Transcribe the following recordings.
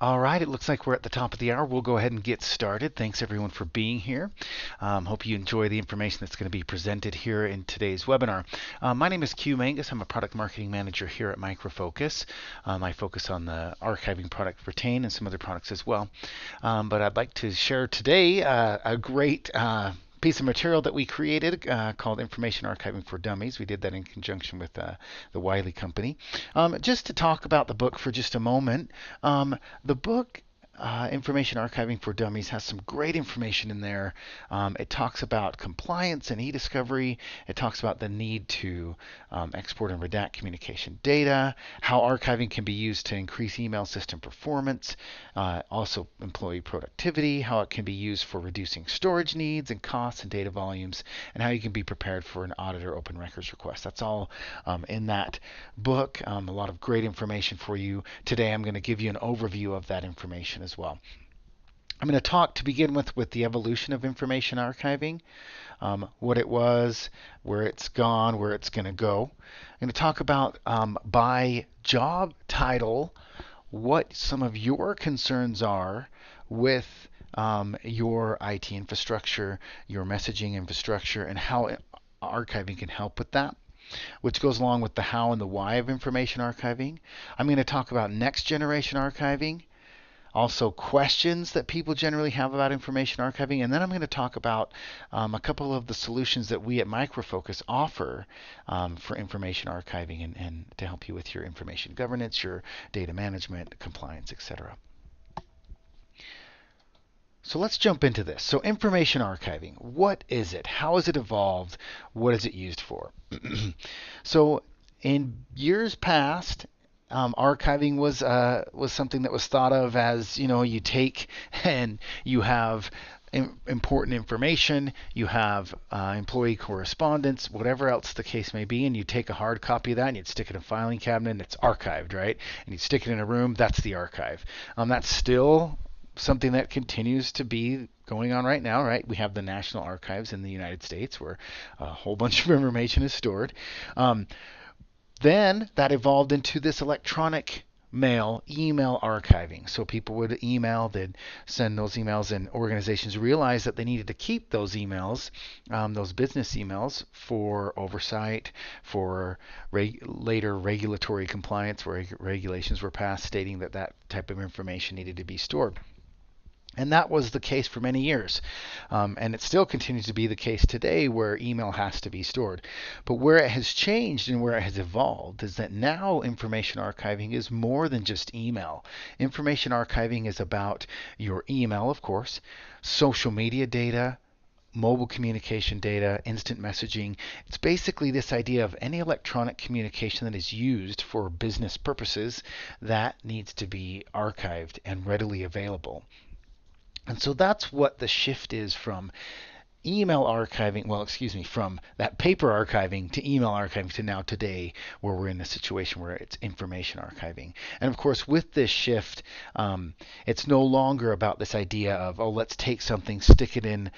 All right, it looks like we're at the top of the hour. We'll go ahead and get started. Thanks everyone for being here. Hope you enjoy the information that's going to be presented here in today's webinar. My name is Q Mangus. I'm a product marketing manager here at Micro Focus. I focus on the archiving product Retain and some other products as well. But I'd like to share today a great piece of material that we created called Information Archiving for Dummies. We did that in conjunction with the Wiley Company. Just to talk about the book for just a moment, the book Information Archiving for Dummies has some great information in there. It talks about compliance and eDiscovery. It talks about the need to export and redact communication data, how archiving can be used to increase email system performance, also employee productivity, how it can be used for reducing storage needs and costs and data volumes, and how you can be prepared for an audit or open records request. That's all in that book. A lot of great information for you. Today I'm going to give you an overview of that information as well. I'm going to talk to begin with the evolution of information archiving, what it was, where it's gone, where it's going to go. I'm going to talk about by job title what some of your concerns are with your IT infrastructure, your messaging infrastructure, and how archiving can help with that, which goes along with the how and the why of information archiving. I'm going to talk about next generation archiving, also questions that people generally have about information archiving, and then I'm going to talk about a couple of the solutions that we at MicroFocus offer for information archiving and to help you with your information governance, your data management, compliance, etc. So let's jump into this. So information archiving, what is it? How has it evolved? What is it used for? So in years past, archiving was something that was thought of as, you take and you have important information, you have employee correspondence, whatever else the case may be, and you take a hard copy of that and you'd stick it in a filing cabinet and it's archived, right? And you'd stick it in a room, that's the archive. That's still something that continues to be going on right now, right? We have the National Archives in the United States where a whole bunch of information is stored. Then that evolved into this electronic mail, email archiving. So people would email, they'd send those emails, and organizations realized that they needed to keep those emails, those business emails, for oversight, for later regulatory compliance, where regulations were passed stating that that type of information needed to be stored. And that was the case for many years. And it still continues to be the case today where email has to be stored. But where it has changed and where it has evolved is that now information archiving is more than just email. Information archiving is about your email, of course, social media data, mobile communication data, instant messaging. It's basically this idea of any electronic communication that is used for business purposes that needs to be archived and readily available. And so that's what the shift is from email archiving, from that paper archiving to email archiving to now today, where we're in a situation where it's information archiving. And of course, with this shift, it's no longer about this idea of, oh, let's take something, stick it in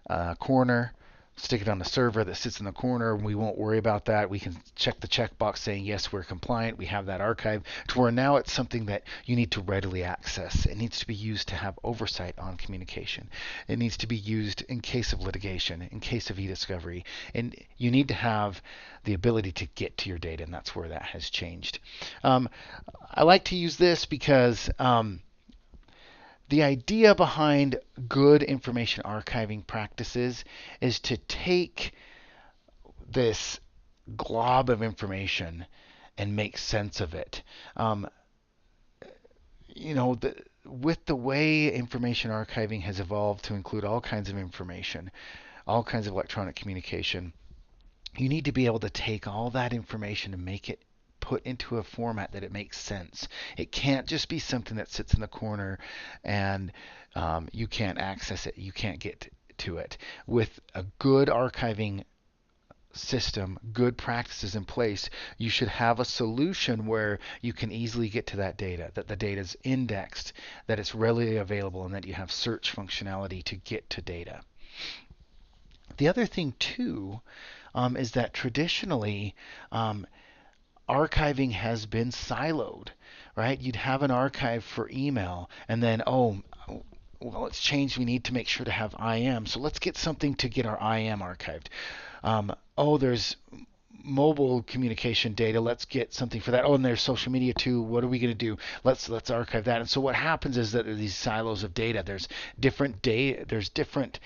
a corner, stick it on a server that sits in the corner, and we won't worry about that. We can check the checkbox saying, yes, we're compliant, we have that archive, to where now it's something that you need to readily access. It needs to be used to have oversight on communication. It needs to be used in case of litigation, in case of eDiscovery, and you need to have the ability to get to your data, and that's where that has changed. I like to use this because the idea behind good information archiving practices is to take this glob of information and make sense of it. With the way information archiving has evolved to include all kinds of information, all kinds of electronic communication, you need to be able to take all that information and make it put into a format that it makes sense. It can't just be something that sits in the corner and you can't access it, you can't get to it. With a good archiving system, good practices in place, you should have a solution where you can easily get to that data, that the data is indexed, that it's readily available, and that you have search functionality to get to data. The other thing too is that traditionally archiving has been siloed, right? You'd have an archive for email, and then, oh, well, it's changed. We need to make sure to have IM. So let's get something to get our IM archived. Oh, there's mobile communication data. Let's get something for that. Oh, and there's social media too. What are we going to do? Let's archive that. And so what happens is that there are these silos of data. There's different data. There's different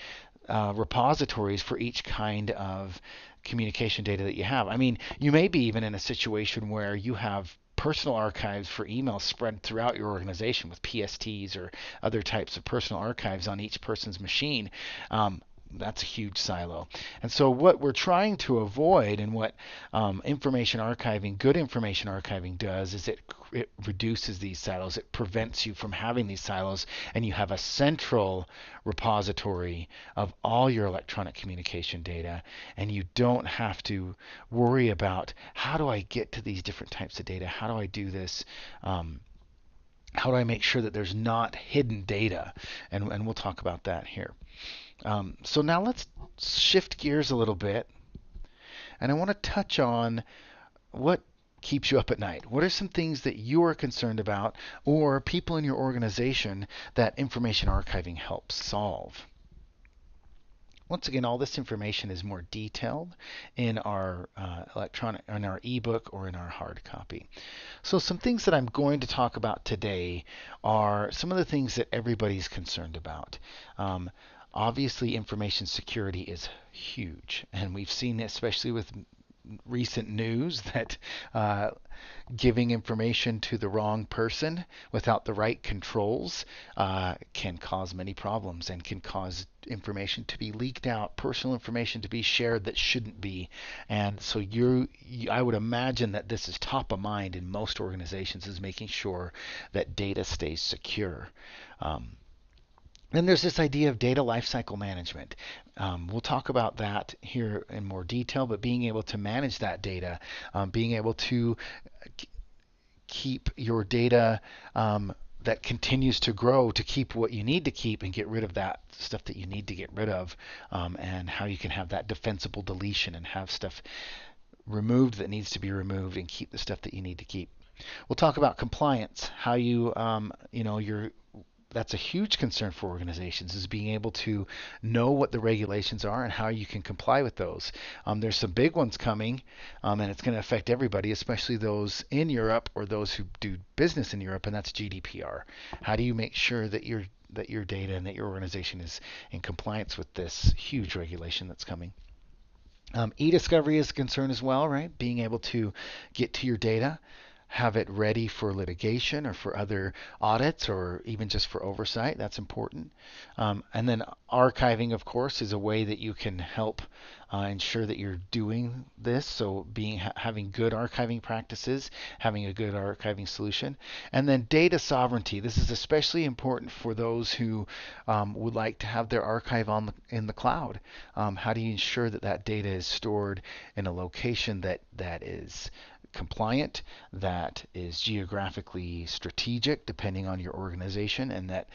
repositories for each kind of communication data that you have. I mean, you may be even in a situation where you have personal archives for email spread throughout your organization with PSTs or other types of personal archives on each person's machine. That's a huge silo. And so what we're trying to avoid, and what good information archiving does, is it reduces these silos. It prevents you from having these silos, and you have a central repository of all your electronic communication data, and you don't have to worry about, how do I get to these different types of data? How do I do this? How do I make sure that there's not hidden data? And we'll talk about that here. So now let's shift gears a little bit, and I want to touch on what keeps you up at night. What are some things that you are concerned about, or people in your organization, that information archiving helps solve? Once again, all this information is more detailed in our in our ebook or in our hard copy. So some things that I'm going to talk about today are some of the things that everybody's concerned about. Obviously, information security is huge, and we've seen it especially with recent news that giving information to the wrong person without the right controls can cause many problems, and can cause information to be leaked out, personal information to be shared that shouldn't be. And so I would imagine that this is top of mind in most organizations, is making sure that data stays secure. Then there's this idea of data lifecycle management. We'll talk about that here in more detail, but being able to manage that data, being able to keep your data that continues to grow, to keep what you need to keep and get rid of that stuff that you need to get rid of, and how you can have that defensible deletion and have stuff removed that needs to be removed and keep the stuff that you need to keep. We'll talk about compliance, how that's a huge concern for organizations, is being able to know what the regulations are and how you can comply with those. There's some big ones coming, and it's going to affect everybody, especially those in Europe or those who do business in Europe, and that's GDPR. How do you make sure that your data and that your organization is in compliance with this huge regulation that's coming? eDiscovery is a concern as well, right? Being able to get to your data, have it ready for litigation or for other audits, or even just for oversight. That's important. And then archiving, of course, is a way that you can help ensure that you're doing this. So having good archiving practices, having a good archiving solution. And then data sovereignty. This is especially important for those who would like to have their archive in the cloud. How do you ensure that that data is stored in a location that is compliant, that is geographically strategic depending on your organization, and that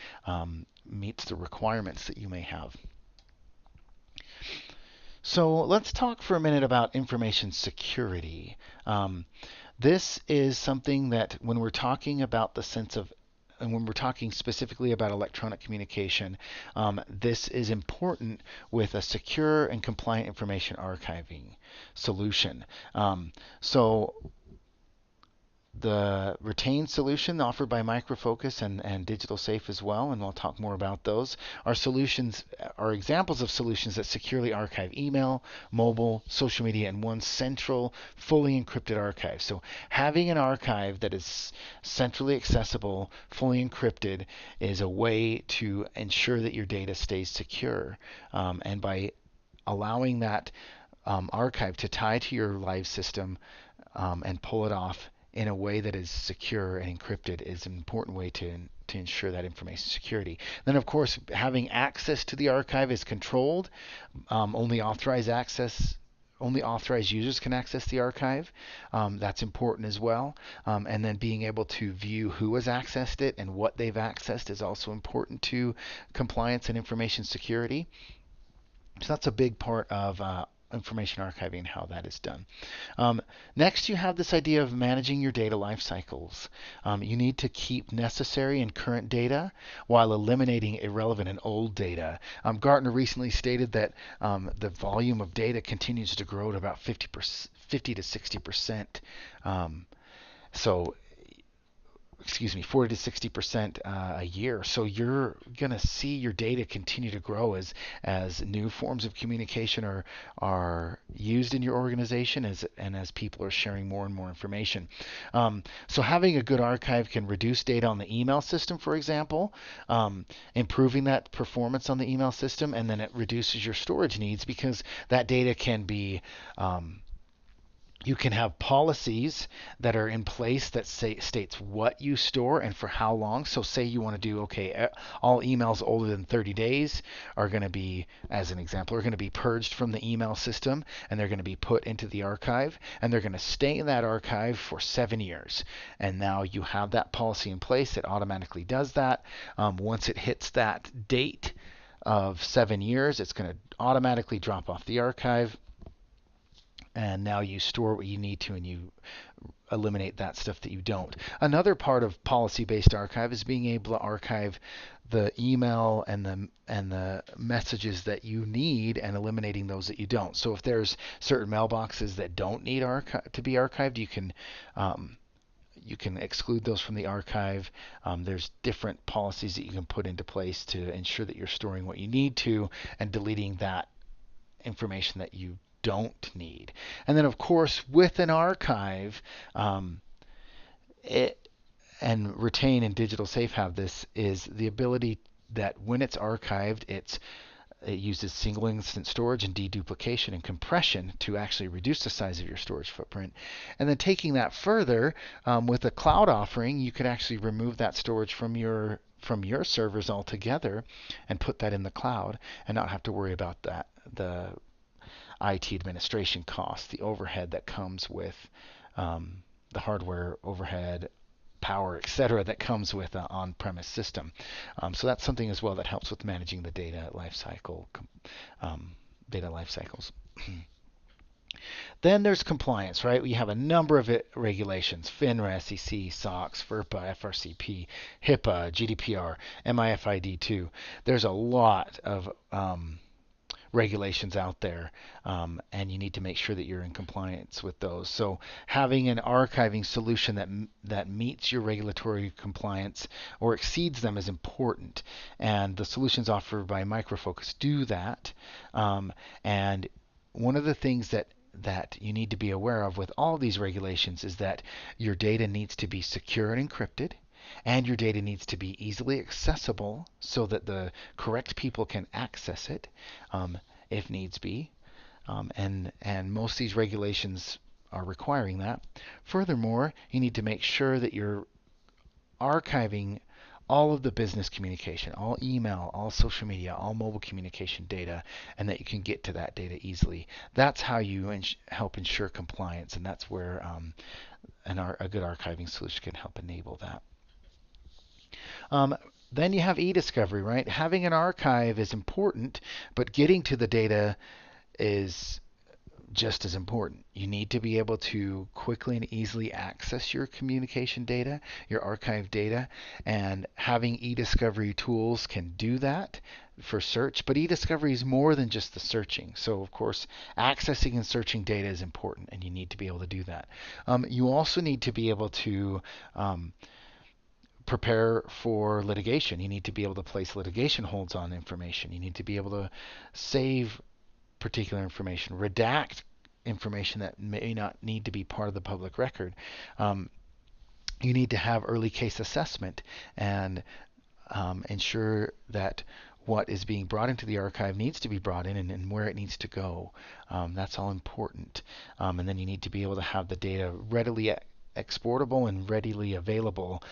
meets the requirements that you may have. So let's talk for a minute about information security. This is something that when we're talking about and when we're talking specifically about electronic communication, this is important with a secure and compliant information archiving solution. So the retained solution offered by Micro Focus and Digital Safe as well, and we'll talk more about those, are examples of solutions that securely archive email, mobile, social media in one central, fully encrypted archive. So having an archive that is centrally accessible, fully encrypted, is a way to ensure that your data stays secure. And by allowing that archive to tie to your live system and pull it off in a way that is secure and encrypted is an important way to ensure that information security. Then, of course, having access to the archive is controlled. Only authorized users can access the archive. That's important as well. And then being able to view who has accessed it and what they've accessed is also important to compliance and information security. So that's a big part of information archiving and how that is done. Next, you have this idea of managing your data life cycles. You need to keep necessary and current data while eliminating irrelevant and old data. Gartner recently stated that the volume of data continues to grow at about 50 to 60%. So excuse me, 40 to 60% a year. So you're going to see your data continue to grow as new forms of communication are used in your organization and as people are sharing more and more information. So having a good archive can reduce data on the email system, for example, improving that performance on the email system, and then it reduces your storage needs because that data can be you can have policies that are in place that states what you store and for how long. So say you want to do, okay, all emails older than 30 days are going to be, as an example, are going to be purged from the email system and they're going to be put into the archive and they're going to stay in that archive for 7 years. And now you have that policy in place. It automatically does that. Once it hits that date of 7 years, it's going to automatically drop off the archive. And now you store what you need to and you eliminate that stuff that you don't. Another part of policy-based archive is being able to archive the email and the messages that you need and eliminating those that you don't. So if there's certain mailboxes that don't need to be archived, you can exclude those from the archive. There's different policies that you can put into place to ensure that you're storing what you need to and deleting that information that you don't need. And then, of course, with an archive, it and Retain and Digital Safe have this is the ability that when it's archived, it uses single instance storage and deduplication and compression to actually reduce the size of your storage footprint. And then taking that further, with a cloud offering, you could actually remove that storage from your servers altogether and put that in the cloud and not have to worry about the IT administration costs, the overhead that comes with the hardware overhead, power, etc., that comes with an on-premise system. So that's something as well that helps with managing the data lifecycle, data lifecycles. Then there's compliance, right? We have a number of regulations: FINRA, SEC, SOX, FERPA, FRCP, HIPAA, GDPR, MIFID2. There's a lot of regulations out there, and you need to make sure that you're in compliance with those. So having an archiving solution that meets your regulatory compliance or exceeds them is important, and the solutions offered by Micro Focus do that. And one of the things that you need to be aware of with all these regulations is that your data needs to be secure and encrypted, and your data needs to be easily accessible so that the correct people can access it if needs be. And most of these regulations are requiring that. Furthermore, you need to make sure that you're archiving all of the business communication, all email, all social media, all mobile communication data, and that you can get to that data easily. That's how you help ensure compliance, and that's where a good archiving solution can help enable that. Then you have eDiscovery, right? Having an archive is important, but getting to the data is just as important. You need to be able to quickly and easily access your communication data, your archive data, and having eDiscovery tools can do that for search. But eDiscovery is more than just the searching. So, of course, accessing and searching data is important, and you need to be able to do that. You also need to be able to prepare for litigation. You need to be able to place litigation holds on information. You need to be able to save particular information, redact information that may not need to be part of the public record. You need to have early case assessment and ensure that what is being brought into the archive needs to be brought in and where it needs to go. That's all important. And then you need to be able to have the data readily exportable and readily available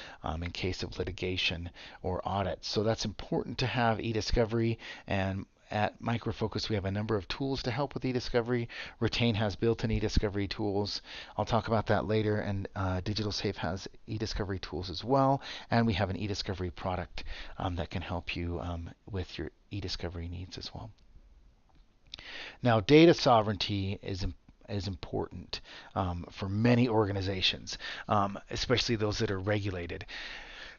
in case of litigation or audit. So that's important to have eDiscovery, and at Micro Focus we have a number of tools to help with eDiscovery. Retain has built-in eDiscovery tools. I'll talk about that later, and Digital Safe has eDiscovery tools as well, and we have an eDiscovery product that can help you with your eDiscovery needs as well. Now, data sovereignty is important for many organizations, especially those that are regulated.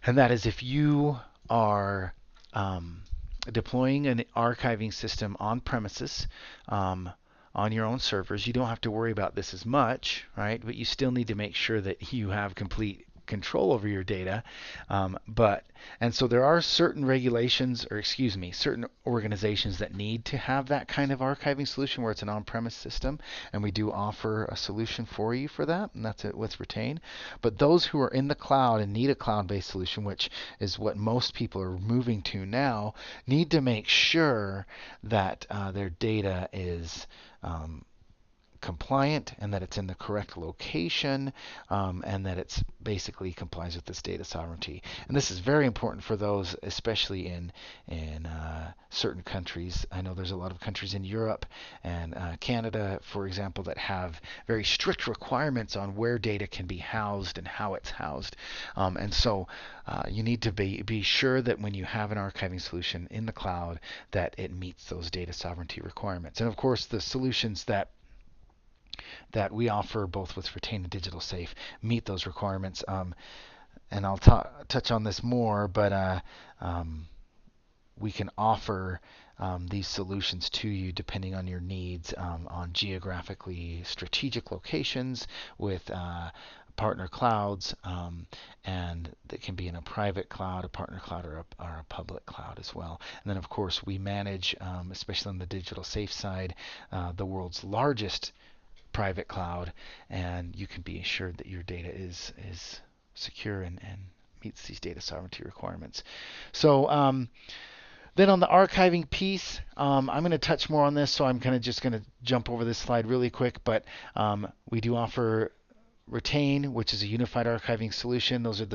And that is if you are deploying an archiving system on premises, on your own servers, you don't have to worry about this as much, right? But you still need to make sure that you have complete control over your data. And so there are certain regulations, or excuse me, certain organizations that need to have that kind of archiving solution where it's an on-premise system, and we do offer a solution for you for that, and that's it with Retain. But those who are in the cloud and need a cloud-based solution, which is what most people are moving to now, need to make sure that their data is compliant and that it's in the correct location, and that it's basically complies with this data sovereignty. And this is very important for those, especially in certain countries. I know there's a lot of countries in Europe and Canada, for example, that have very strict requirements on where data can be housed and how it's housed. And so you need to be sure that when you have an archiving solution in the cloud, that it meets those data sovereignty requirements. And of course, the solutions that we offer both with Retain and Digital Safe meet those requirements. And I'll touch on this more, but we can offer these solutions to you depending on your needs on geographically strategic locations with partner clouds, and that can be in a private cloud, a partner cloud, or a public cloud as well. And then, of course, we manage, especially on the Digital Safe side, the world's largest private cloud, and you can be assured that your data is secure and meets these data sovereignty requirements. So then on the archiving piece, I'm going to touch more on this, so I'm kind of just going to jump over this slide really quick, but we do offer Retain, which is a unified archiving solution. Those are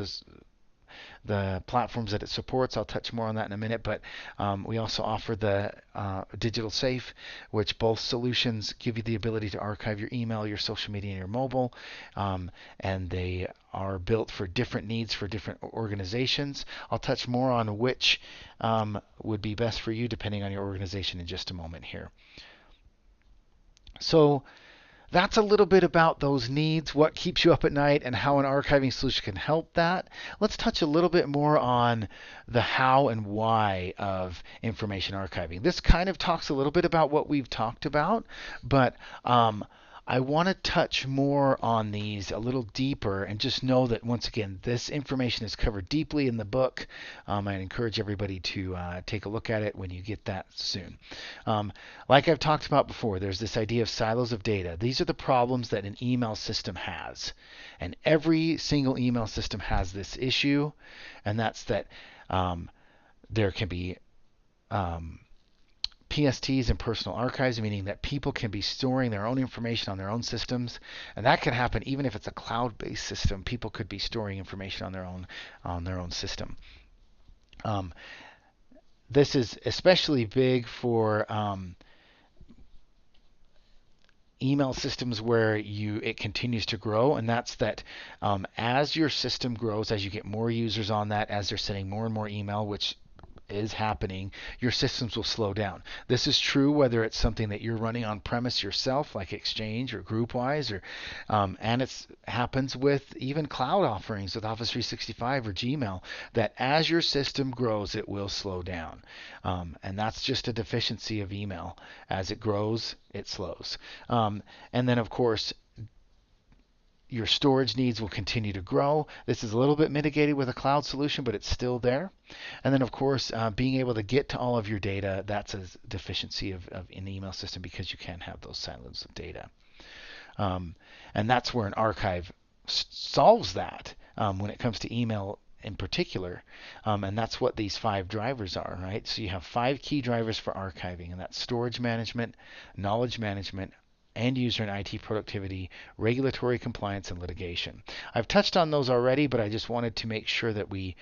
the platforms that it supports. I'll touch more on that in a minute, but we also offer the Digital Safe, which both solutions give you the ability to archive your email, your social media, and your mobile, and they are built for different needs for different organizations. I'll touch more on which would be best for you depending on your organization in just a moment here. So that's a little bit about those needs, what keeps you up at night, and how an archiving solution can help that. Let's touch a little bit more on the how and why of information archiving. This kind of talks a little bit about what we've talked about, but I want to touch more on these a little deeper and just know that, once again, this information is covered deeply in the book. I encourage everybody to take a look at it when you get that soon. Like I've talked about before, there's this idea of silos of data. These are the problems that an email system has. And every single email system has this issue, and that's that there can be PSTs and personal archives, meaning that people can be storing their own information on their own systems, and that can happen even if it's a cloud-based system. People could be storing information on their own system. This is especially big for email systems where it continues to grow, and that's that as your system grows, as you get more users on that, as they're sending more and more email, which is happening, your systems will slow down. This is true whether it's something that you're running on premise yourself, like Exchange or GroupWise, or and it happens with even cloud offerings with Office 365 or Gmail, that as your system grows, it will slow down. And that's just a deficiency of email. As it grows, it slows. And then, of course, your storage needs will continue to grow. This is a little bit mitigated with a cloud solution, but it's still there. And then, of course, being able to get to all of your data, that's a deficiency of an email system, because you can't have those silos of data. And that's where an archive solves that when it comes to email in particular. And that's what these 5 drivers are, right? So you have 5 key drivers for archiving, and that's storage management, knowledge management, end user and IT productivity, regulatory compliance, and litigation. I've touched on those already, but I just wanted to make sure that we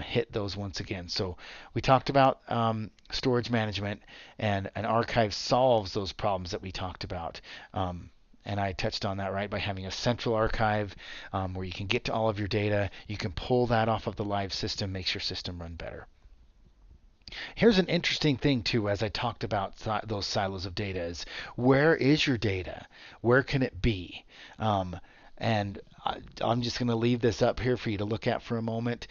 hit those once again. So we talked about storage management, and an archive solves those problems that we talked about. And I touched on that, right, by having a central archive where you can get to all of your data. You can pull that off of the live system, makes your system run better. Here's an interesting thing too, as I talked about those silos of data, is where is your data? Where can it be? And I'm just going to leave this up here for you to look at for a moment.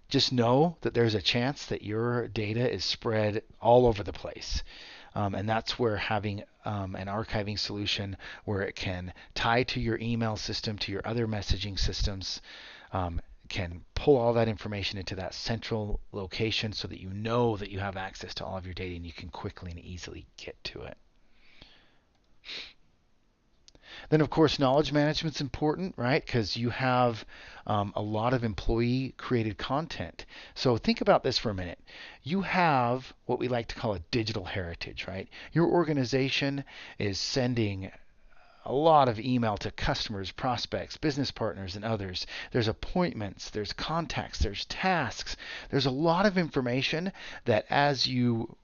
Just know that there's a chance that your data is spread all over the place. And that's where having an archiving solution where it can tie to your email system, to your other messaging systems, can pull all that information into that central location so that you know that you have access to all of your data and you can quickly and easily get to it. Then, of course, knowledge management is important, right? Because you have a lot of employee created content. So think about this for a minute. You have what we like to call a digital heritage, right? Your organization is sending a lot of email to customers, prospects, business partners, and others. There's appointments, there's contacts, there's tasks. There's a lot of information that as you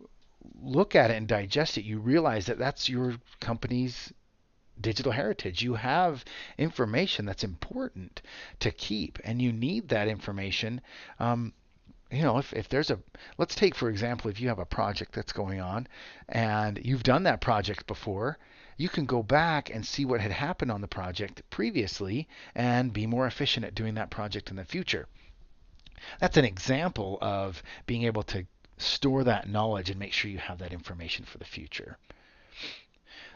look at it and digest it, you realize that that's your company's digital heritage. You have information that's important to keep, and you need that information. If there's let's take for example, if you have a project that's going on and you've done that project before, you can go back and see what had happened on the project previously and be more efficient at doing that project in the future. That's an example of being able to store that knowledge and make sure you have that information for the future.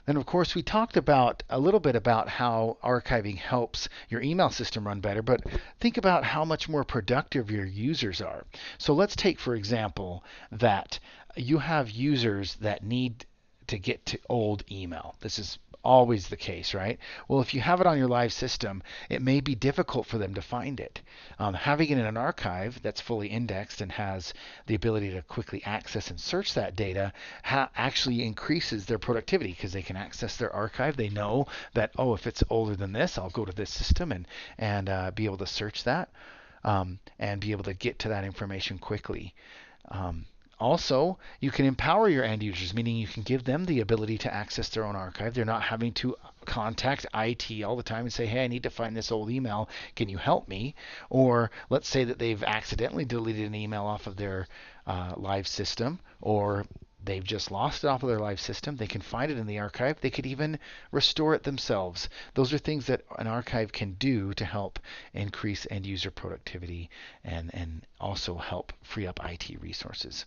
Then, of course, we talked about a little bit about how archiving helps your email system run better, but think about how much more productive your users are. So let's take, for example, that you have users that need to get to old email. This is always the case, right? Well, if you have it on your live system, it may be difficult for them to find it. Having it in an archive that's fully indexed and has the ability to quickly access and search that data actually increases their productivity because they can access their archive. They know that, oh, if it's older than this, I'll go to this system and be able to search that and be able to get to that information quickly. Also, you can empower your end users, meaning you can give them the ability to access their own archive. They're not having to contact IT all the time and say, hey, I need to find this old email. Can you help me? Or let's say that they've accidentally deleted an email off of their live system, or they've just lost it off of their live system. They can find it in the archive. They could even restore it themselves. Those are things that an archive can do to help increase end user productivity and also help free up IT resources.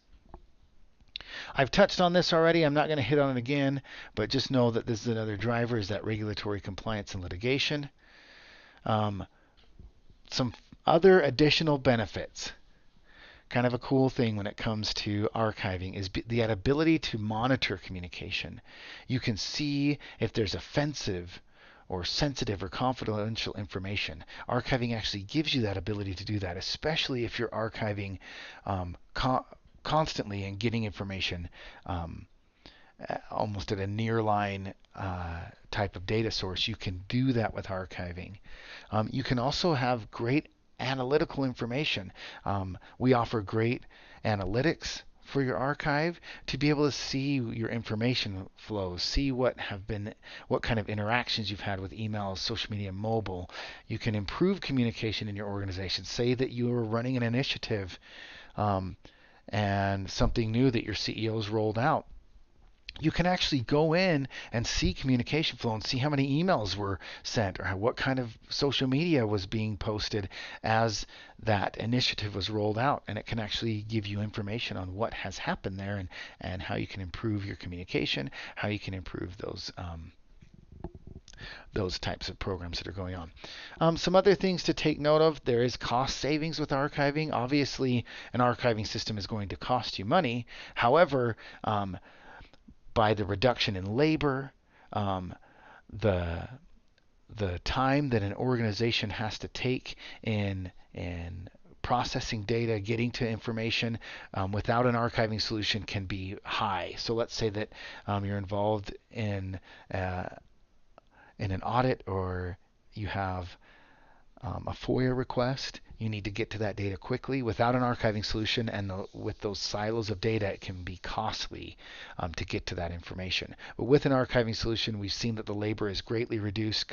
I've touched on this already. I'm not going to hit on it again, but just know that this is another driver, is that regulatory compliance and litigation. Some other additional benefits. Kind of a cool thing when it comes to archiving is the ability to monitor communication. You can see if there's offensive or sensitive or confidential information. Archiving actually gives you that ability to do that, especially if you're archiving constantly and getting information almost at a nearline type of data source. You can do that with archiving. You can also have great analytical information. We offer great analytics for your archive to be able to see your information flows, see what kind of interactions you've had with emails, social media, mobile. You can improve communication in your organization. Say that you are running an initiative and something new that your CEO's rolled out. You can actually go in and see communication flow and see how many emails were sent or what kind of social media was being posted as that initiative was rolled out. And it can actually give you information on what has happened there and how you can improve your communication, how you can improve those types of programs that are going on. Some other things to take note of: there is cost savings with archiving. Obviously, an archiving system is going to cost you money. However, by the reduction in labor, the time that an organization has to take in processing data, getting to information without an archiving solution can be high. So let's say that you're involved in an audit, or you have a FOIA request. You need to get to that data quickly. Without an archiving solution and with those silos of data, it can be costly to get to that information. But with an archiving solution, we've seen that the labor is greatly reduced,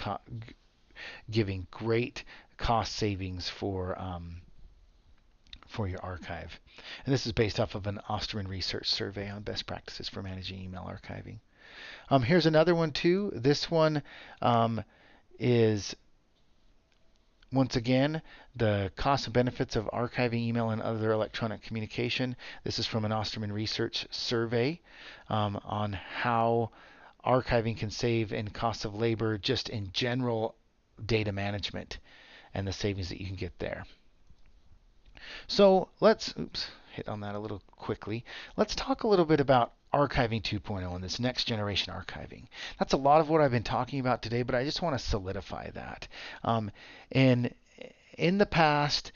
giving great cost savings for for your archive. And this is based off of an Osterman research survey on best practices for managing email archiving. Here's another one too. This one is, once again, the costs and benefits of archiving email and other electronic communication. This is from an Osterman research survey on how archiving can save in cost of labor just in general data management and the savings that you can get there. So let's hit on that a little quickly. Let's talk a little bit about archiving 2.0 and this next generation archiving. That's a lot of what I've been talking about today, but I just want to solidify that. In the past,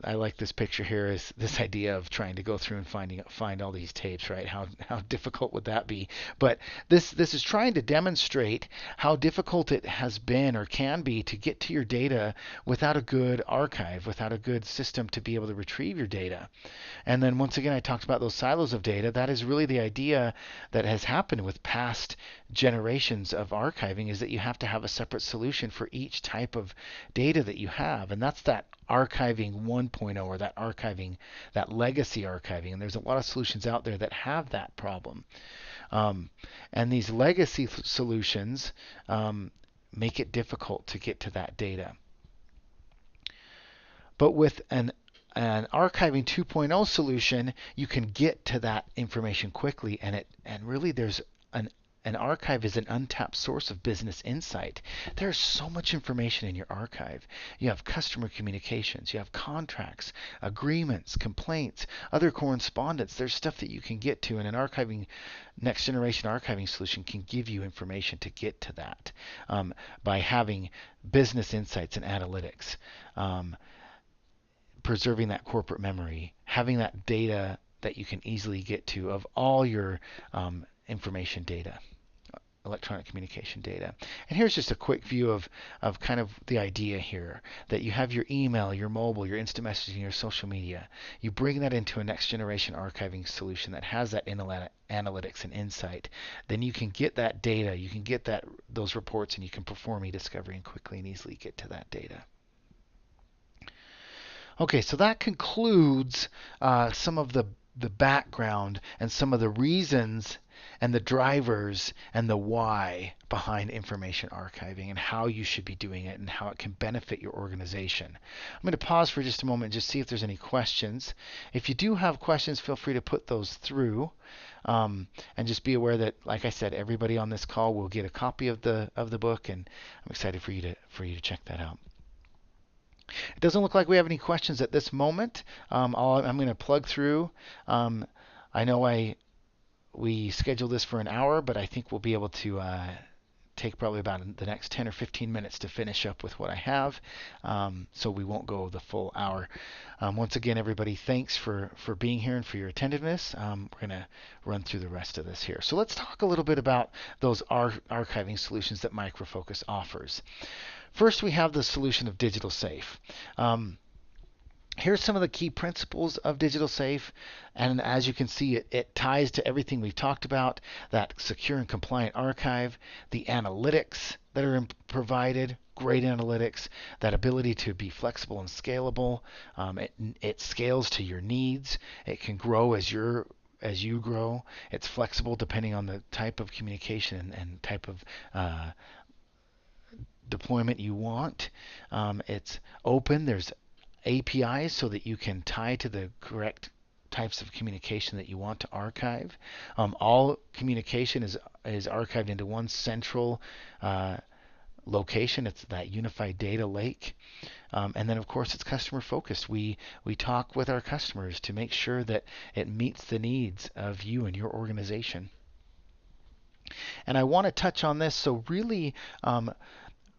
I like this picture here, is this idea of trying to go through and find all these tapes, right? How difficult would that be? But this is trying to demonstrate how difficult it has been or can be to get to your data without a good archive, without a good system to be able to retrieve your data. And then once again, I talked about those silos of data. That is really the idea that has happened with past generations of archiving, is that you have to have a separate solution for each type of data that you have. And that's that archiving 1.0, or that archiving, that legacy archiving. And there's a lot of solutions out there that have that problem. And these legacy solutions make it difficult to get to that data. But with an archiving 2.0 solution, you can get to that information quickly, and really there's an archive is an untapped source of business insight. There's so much information in your archive. You have customer communications, you have contracts, agreements, complaints, other correspondence. There's stuff that you can get to, and an next generation archiving solution can give you information to get to that by having business insights and analytics. Preserving that corporate memory, having that data that you can easily get to of all your information data, electronic communication data. And here's just a quick view of kind of the idea here, that you have your email, your mobile, your instant messaging, your social media. You bring that into a next generation archiving solution that has that analytics and insight. Then you can get that data, you can get those reports, and you can perform eDiscovery and quickly and easily get to that data. Okay, so that concludes some of the background and some of the reasons and the drivers and the why behind information archiving and how you should be doing it and how it can benefit your organization. I'm going to pause for just a moment and just see if there's any questions. If you do have questions, feel free to put those through. And just be aware that, like I said, everybody on this call will get a copy of the book, and I'm excited for you to check that out. It doesn't look like we have any questions at this moment. I'm going to plug through. I know we scheduled this for an hour, but I think we'll be able to take probably about the next 10 or 15 minutes to finish up with what I have, so we won't go the full hour. Once again, everybody, thanks for being here and for your attentiveness. We're going to run through the rest of this here. So let's talk a little bit about those archiving solutions that Micro Focus offers. First, we have the solution of Digital Safe. Here's some of the key principles of Digital Safe, and as you can see, it ties to everything we've talked about: that secure and compliant archive, the analytics that are provided, great analytics, that ability to be flexible and scalable. It scales to your needs. It can grow as you grow. It's flexible depending on the type of communication and type of deployment you want. It's open. There's APIs so that you can tie to the correct types of communication that you want to archive. All communication is archived into one central location. It's that unified data lake. And then, of course, it's customer focused. We talk with our customers to make sure that it meets the needs of you and your organization. And I want to touch on this. So really,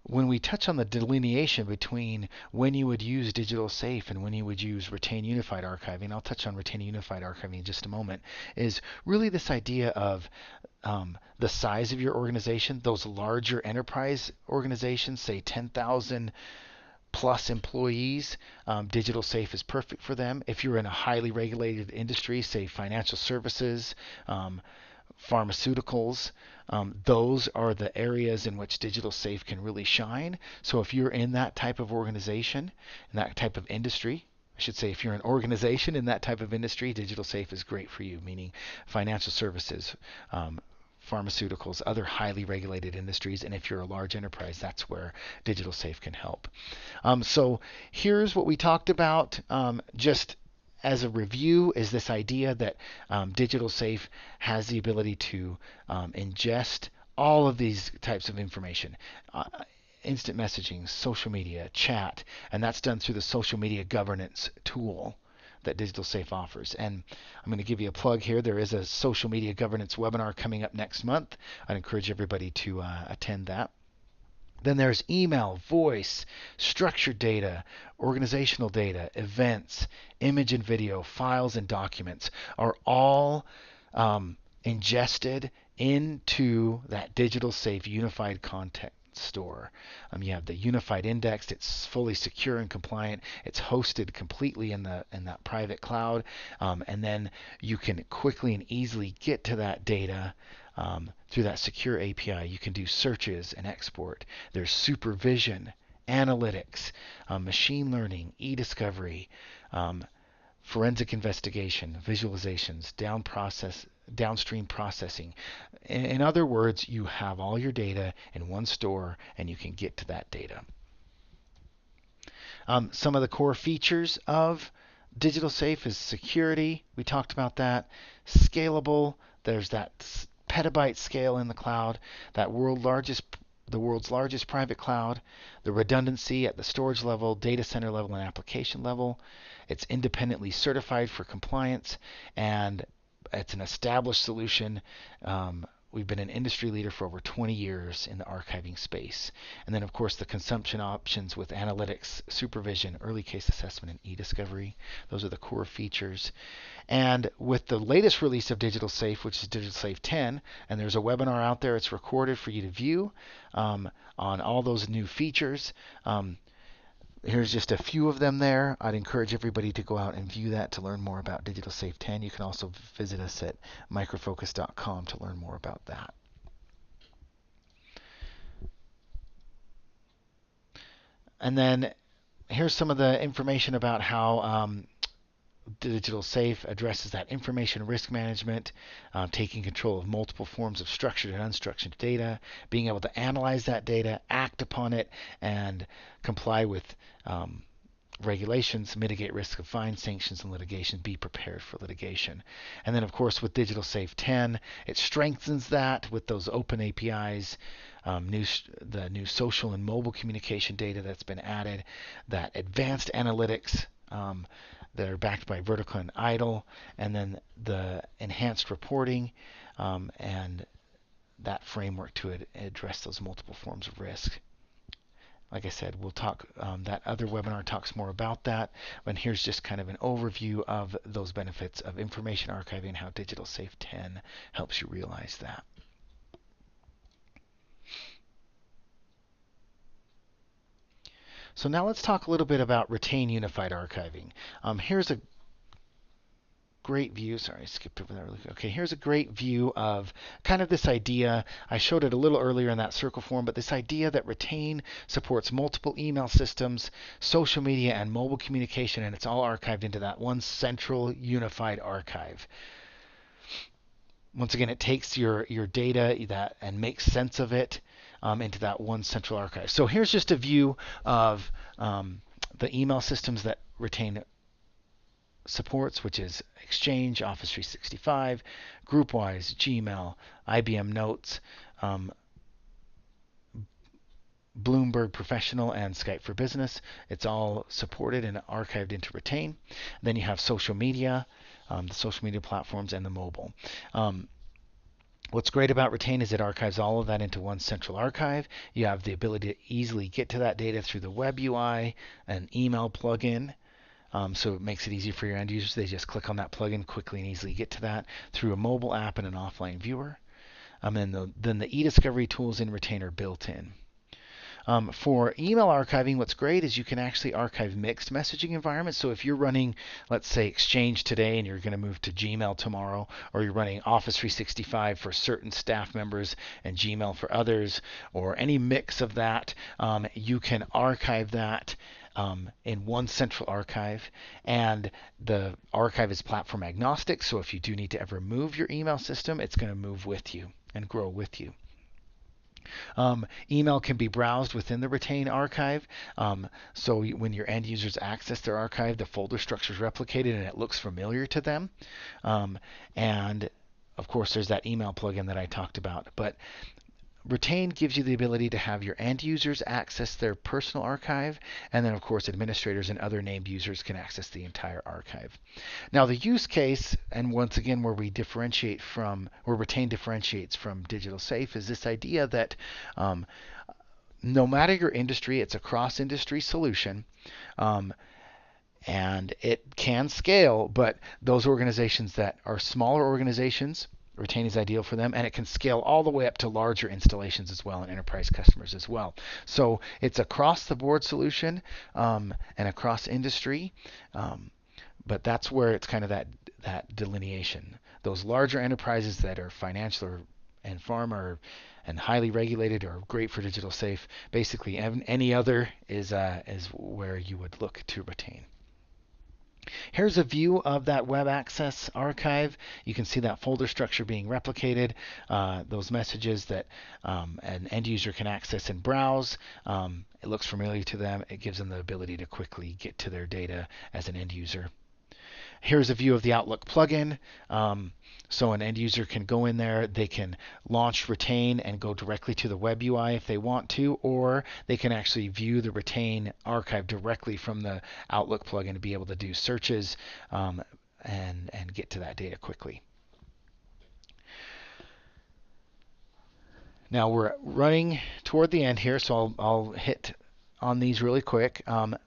when we touch on the delineation between when you would use Digital Safe and when you would use Retain Unified Archiving, I'll touch on Retain Unified Archiving in just a moment, is really this idea of the size of your organization. Those larger enterprise organizations, say 10,000 plus employees, Digital Safe is perfect for them. If you're in a highly regulated industry, say financial services, pharmaceuticals, those are the areas in which Digital Safe can really shine. So if you're in that type of organization, in that type of industry, I should say, if you're an organization in that type of industry, Digital Safe is great for you, meaning financial services, pharmaceuticals, other highly regulated industries. And if you're a large enterprise, that's where Digital Safe can help. So here's what we talked about. Just as a review, is this idea that Digital Safe has the ability to ingest all of these types of information. Instant messaging, social media, chat, and that's done through the social media governance tool that Digital Safe offers. And I'm going to give you a plug here. There is a social media governance webinar coming up next month. I'd encourage everybody to attend that. Then there's email, voice, structured data, organizational data, events, image and video, files and documents are all ingested into that Digital Safe unified content store. You have the unified index. It's fully secure and compliant. It's hosted completely in that private cloud, and then you can quickly and easily get to that data through that secure API. You can do searches and export. There's supervision, analytics, machine learning, eDiscovery, forensic investigation, visualizations, downstream processing. In other words, you have all your data in one store and you can get to that data. Some of the core features of Digital Safe is security. We talked about that. Scalable. There's that petabyte scale in the cloud. The world's largest private cloud. The redundancy at the storage level, data center level, and application level. It's independently certified for compliance, and it's an established solution. We've been an industry leader for over 20 years in the archiving space. And then, of course, the consumption options with analytics, supervision, early case assessment, and eDiscovery. Those are the core features. And with the latest release of Digital Safe, which is Digital Safe 10, and there's a webinar out there, it's recorded for you to view on all those new features. Here's just a few of them there. I'd encourage everybody to go out and view that to learn more about Digital Safe 10. You can also visit us at microfocus.com to learn more about that. And then here's some of the information about how Digital Safe addresses that information risk management, taking control of multiple forms of structured and unstructured data, being able to analyze that data, act upon it, and comply with regulations, mitigate risk of fines, sanctions, and litigation, be prepared for litigation. And then, of course, with Digital Safe 10, it strengthens that with those open APIs, the new social and mobile communication data that's been added, that advanced analytics that are backed by vertical and idle, and then the enhanced reporting and that framework to address those multiple forms of risk. Like I said, we'll talk, that other webinar talks more about that, but here's just kind of an overview of those benefits of information archiving and how Digital Safe 10 helps you realize that. So now let's talk a little bit about Retain Unified Archiving. Here's a great view. Sorry, I skipped over that really quick. Okay, here's a great view of kind of this idea. I showed it a little earlier in that circle form, but this idea that Retain supports multiple email systems, social media, and mobile communication, and it's all archived into that one central unified archive. Once again, it takes your data and makes sense of it into that one central archive. So here's just a view of the email systems that Retain supports, which is Exchange, Office 365, GroupWise, Gmail, IBM Notes, Bloomberg Professional, and Skype for Business. It's all supported and archived into Retain. Then you have social media, the social media platforms, and the mobile. What's great about Retain is it archives all of that into one central archive. You have the ability to easily get to that data through the web UI, an email plugin. So it makes it easy for your end users. They just click on that plugin, quickly and easily get to that through a mobile app and an offline viewer. And then the eDiscovery tools in Retain are built in. For email archiving, what's great is you can actually archive mixed messaging environments. So if you're running, let's say, Exchange today and you're going to move to Gmail tomorrow, or you're running Office 365 for certain staff members and Gmail for others, or any mix of that, you can archive that in one central archive, and the archive is platform agnostic, so if you do need to ever move your email system, it's going to move with you and grow with you. Email can be browsed within the retain archive. So when your end users access their archive, the folder structure is replicated and it looks familiar to them. And of course, there's that email plugin that I talked about. But Retain gives you the ability to have your end users access their personal archive, and then of course administrators and other named users can access the entire archive. Now the use case, and once again where Retain differentiates from Digital Safe, is this idea that no matter your industry, it's a cross-industry solution. And it can scale, but those organizations that are smaller organizations, Retain is ideal for them, and it can scale all the way up to larger installations as well and enterprise customers as well. So it's a cross-the-board solution and across industry, but that's where it's kind of that delineation. Those larger enterprises that are financial and pharma and highly regulated are great for Digital Safe. Basically, any other is where you would look to Retain. Here's a view of that web access archive. You can see that folder structure being replicated, those messages that an end user can access and browse. It looks familiar to them. It gives them the ability to quickly get to their data as an end user. Here's a view of the Outlook plugin. So an end user can go in there, they can launch Retain and go directly to the web UI if they want to, or they can actually view the Retain archive directly from the Outlook plugin to be able to do searches and get to that data quickly. Now we're running toward the end here, so I'll hit on these really quick.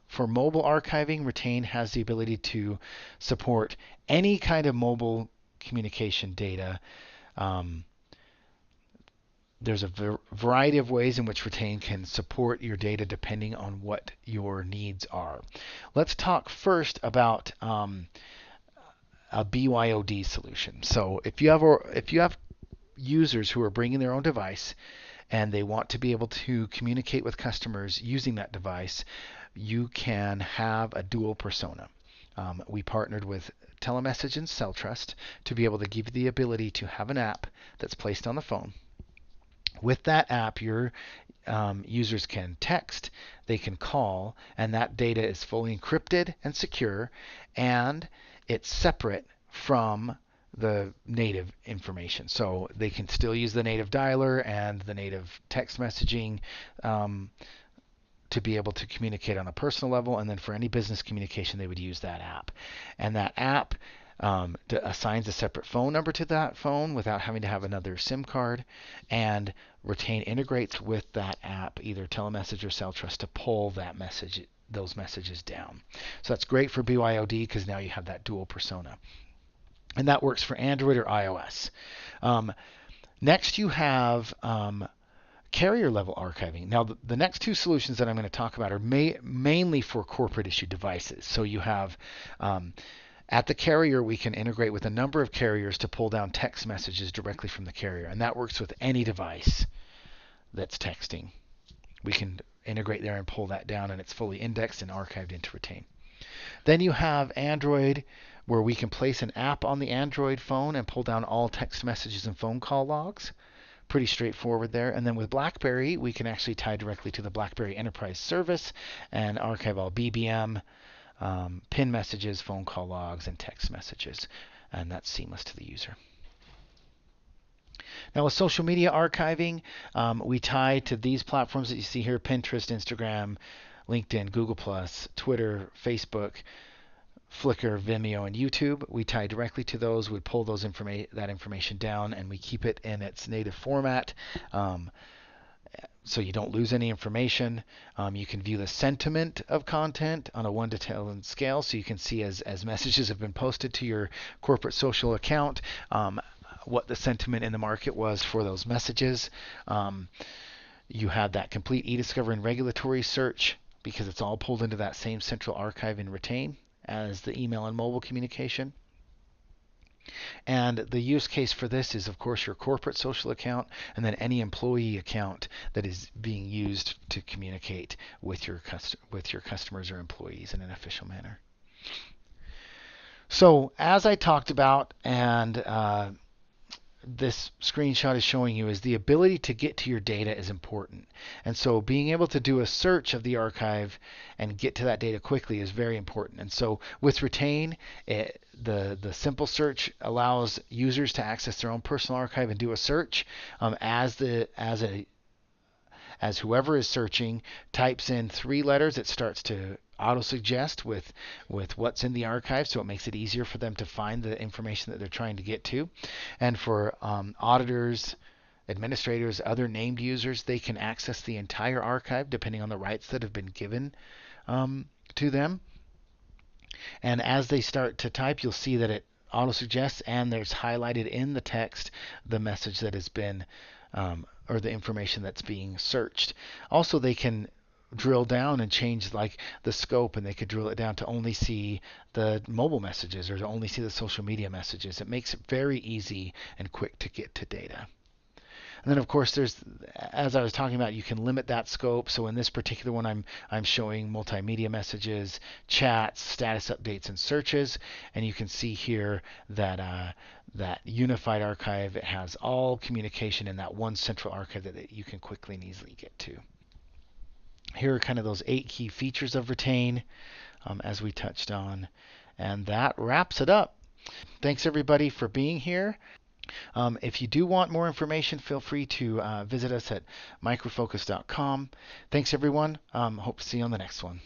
For mobile archiving, Retain has the ability to support any kind of mobile communication data. There's a variety of ways in which Retain can support your data depending on what your needs are. Let's talk first about a BYOD solution. So if you have users who are bringing their own device and they want to be able to communicate with customers using that device, you can have a dual persona. We partnered with Telemessage and CellTrust to be able to give you the ability to have an app that's placed on the phone. With that app, your users can text, they can call, and that data is fully encrypted and secure, and it's separate from the native information. So they can still use the native dialer and the native text messaging to be able to communicate on a personal level, and then for any business communication, they would use that app. And that app assigns a separate phone number to that phone without having to have another SIM card, and Retain integrates with that app, either Telemessage or CellTrust, to pull those messages down. So that's great for BYOD because now you have that dual persona. And that works for Android or iOS. Next, you have carrier level archiving. Now, the next two solutions that I'm going to talk about are mainly for corporate issued devices. So you have at the carrier, we can integrate with a number of carriers to pull down text messages directly from the carrier, and that works with any device that's texting. We can integrate there and pull that down, and it's fully indexed and archived into Retain. Then you have Android, where we can place an app on the Android phone and pull down all text messages and phone call logs. Pretty straightforward there. And then with BlackBerry, we can actually tie directly to the BlackBerry Enterprise Service and archive all BBM, PIN messages, phone call logs, and text messages. And that's seamless to the user. Now with social media archiving, we tie to these platforms that you see here: Pinterest, Instagram, LinkedIn, Google+, Twitter, Facebook, Flickr, Vimeo, and YouTube. We tie directly to those. We pull that information down, and we keep it in its native format, so you don't lose any information. You can view the sentiment of content on a 1 to 10 scale, so you can see as messages have been posted to your corporate social account, what the sentiment in the market was for those messages. You have that complete eDiscovery and regulatory search because it's all pulled into that same central archive in Retain as the email and mobile communication. And the use case for this is, of course, your corporate social account and then any employee account that is being used to communicate with your customers or employees in an official manner. So as I talked about, and this screenshot is showing you, is the ability to get to your data is important. And so being able to do a search of the archive and get to that data quickly is very important. And so with Retain, the simple search allows users to access their own personal archive and do a search as whoever is searching types in 3 letters. It starts to auto-suggest with what's in the archive, so it makes it easier for them to find the information that they're trying to get to. And for auditors, administrators, other named users, they can access the entire archive depending on the rights that have been given to them. And as they start to type, you'll see that it auto-suggests, and there's highlighted in the text the message that has been or the information that's being searched. Also, they can drill down and change like the scope, and they could drill it down to only see the mobile messages or to only see the social media messages. It makes it very easy and quick to get to data. And then of course there's, as I was talking about, you can limit that scope. So in this particular one, I'm showing multimedia messages, chats, status updates, and searches. And you can see here that that unified archive, it has all communication in that one central archive that you can quickly and easily get to. Here are kind of those 8 key features of Retain, as we touched on. And that wraps it up. Thanks everybody for being here. If you do want more information, feel free to visit us at microfocus.com. Thanks everyone. Hope to see you on the next one.